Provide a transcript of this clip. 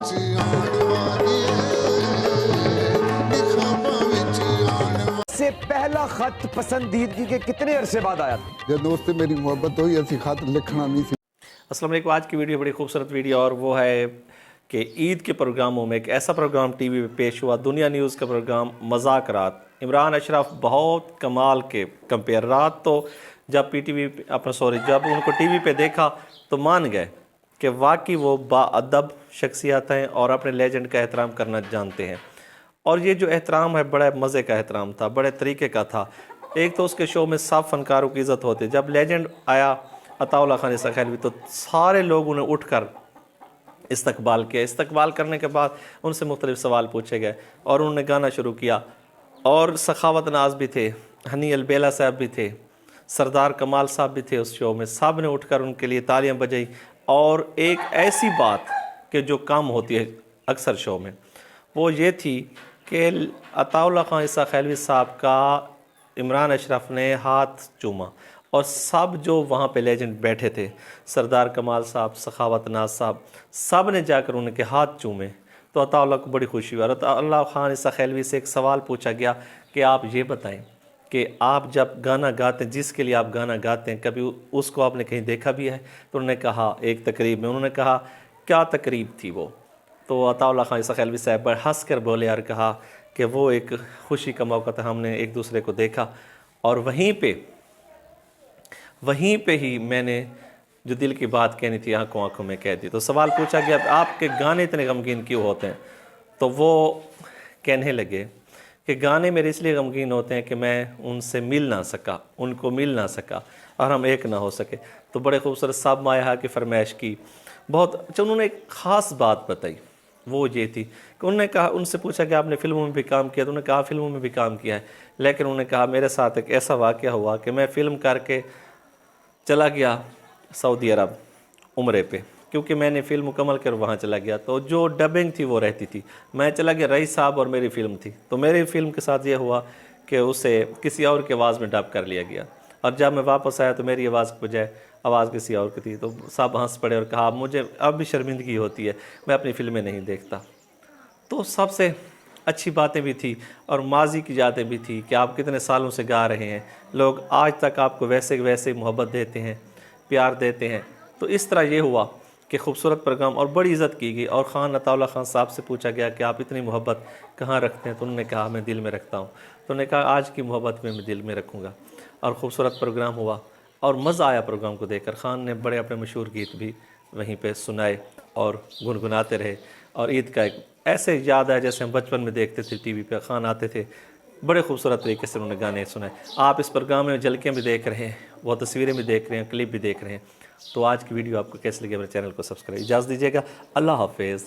سے پہلا خط پسندیدگی کے کتنے عرصے بعد آیا تھا؟ جب دوست میری محبت ہوئی ایسی خط لکھنا نہیں سی. السلام علیکم. آج کی ویڈیو بڑی خوبصورت ویڈیو اور وہ ہے کہ عید کے پروگراموں میں ایک ایسا پروگرام ٹی وی پہ پیش ہوا, دنیا نیوز کا پروگرام مذاکرات. عمران اشرف بہت کمال کے کمپیئرات تو جب جب ان کو ٹی وی پہ دیکھا تو مان گئے کہ واقعی وہ باادب شخصیت ہیں اور اپنے لیجنڈ کا احترام کرنا جانتے ہیں. اور یہ جو احترام ہے بڑے مزے کا احترام تھا, بڑے طریقے کا تھا. ایک تو اس کے شو میں سب فنکاروں کی عزت ہوتی. جب لیجنڈ آیا عطا اللہ خان عیسیٰ خیلوی تو سارے لوگوں نے اٹھ کر استقبال کیا. استقبال کرنے کے بعد ان سے مختلف سوال پوچھے گئے اور انہوں نے گانا شروع کیا. اور سخاوت ناز بھی تھے, ہنی البیلا صاحب بھی تھے, سردار کمال صاحب بھی تھے اس شو میں. سب نے اٹھ کر ان کے لیے تالیاں بجائی. اور ایک ایسی بات کہ جو کم ہوتی ہے اکثر شو میں, وہ یہ تھی کہ عطا اللہ خان عیسیٰ خیلوی صاحب کا عمران اشرف نے ہاتھ چوما. اور سب جو وہاں پہ لیجنڈ بیٹھے تھے, سردار کمال صاحب, سخاوت ناز صاحب, سب نے جا کر ان کے ہاتھ چومے. تو عطا اللہ کو بڑی خوشی ہوئی. اور عطا اللہ خان عیسیٰ خیلوی سے ایک سوال پوچھا گیا کہ آپ یہ بتائیں کہ آپ جب گانا گاتے ہیں, جس کے لیے آپ گانا گاتے ہیں, کبھی اس کو آپ نے کہیں دیکھا بھی ہے؟ تو انہوں نے کہا ایک تقریب میں. انہوں نے کہا کیا تقریب تھی وہ؟ تو عطا اللہ خان عیسیٰ خیلوی صاحب بڑے ہنس کر بولے اور کہا کہ وہ ایک خوشی کا موقع تھا, ہم نے ایک دوسرے کو دیکھا اور وہیں پہ ہی میں نے جو دل کی بات کہنی تھی آنکھوں آنکھوں میں کہہ دی. تو سوال پوچھا گیا آپ کے گانے اتنے غمگین کیوں ہوتے ہیں؟ تو وہ کہنے لگے کہ گانے میرے اس لیے غمگین ہوتے ہیں کہ میں ان سے مل نہ سکا, ان کو مل نہ سکا اور ہم ایک نہ ہو سکے. تو بڑے خوبصورت صاحب مایہ کی فرمائش کی. بہت انہوں نے ایک خاص بات بتائی, وہ یہ تھی کہ انہوں نے کہا, ان سے پوچھا کہ آپ نے فلموں میں بھی کام کیا؟ تو انہوں نے کہا فلموں میں بھی کام کیا ہے, لیکن انہوں نے کہا میرے ساتھ ایک ایسا واقعہ ہوا کہ میں فلم کر کے چلا گیا سعودی عرب عمرے پہ, کیونکہ میں نے فلم مکمل کر وہاں چلا گیا. تو جو ڈبنگ تھی وہ رہتی تھی, میں چلا گیا رئیس صاحب اور میری فلم تھی. تو میری فلم کے ساتھ یہ ہوا کہ اسے کسی اور کی آواز میں ڈب کر لیا گیا, اور جب میں واپس آیا تو میری آواز کے بجائے آواز کسی اور کی تھی. تو صاحب ہنس پڑے اور کہا مجھے اب بھی شرمندگی ہوتی ہے, میں اپنی فلمیں نہیں دیکھتا. تو سب سے اچھی باتیں بھی تھی اور ماضی کی یادیں بھی تھی کہ آپ کتنے سالوں سے گا رہے ہیں, لوگ آج تک آپ کو ویسے محبت دیتے ہیں, پیار دیتے ہیں. تو اس طرح یہ ہوا کہ خوبصورت پروگرام اور بڑی عزت کی گئی. اور عطا اللہ خان صاحب سے پوچھا گیا کہ آپ اتنی محبت کہاں رکھتے ہیں؟ تو انہوں نے کہا میں دل میں رکھتا ہوں. تو انہوں نے کہا آج کی محبت میں دل میں رکھوں گا. اور خوبصورت پروگرام ہوا اور مزہ آیا پروگرام کو دیکھ کر. خان نے بڑے اپنے مشہور گیت بھی وہیں پہ سنائے اور گنگناتے رہے. اور عید کا ایک ایسے یاد ہے جیسے ہم بچپن میں دیکھتے تھے ٹی وی پہ, خان آتے تھے, بڑے خوبصورت طریقے سے انہوں نے گانے سنائے. آپ اس پروگرام میں جھلکیاں بھی دیکھ رہے ہیں, وہ تصویریں بھی دیکھ رہے ہیں, کلپ بھی دیکھ رہے ہیں. تو آج کی ویڈیو آپ کو کیسے لگے؟ میرے چینل کو سبسکرائب. اجازت دیجیے گا. اللہ حافظ.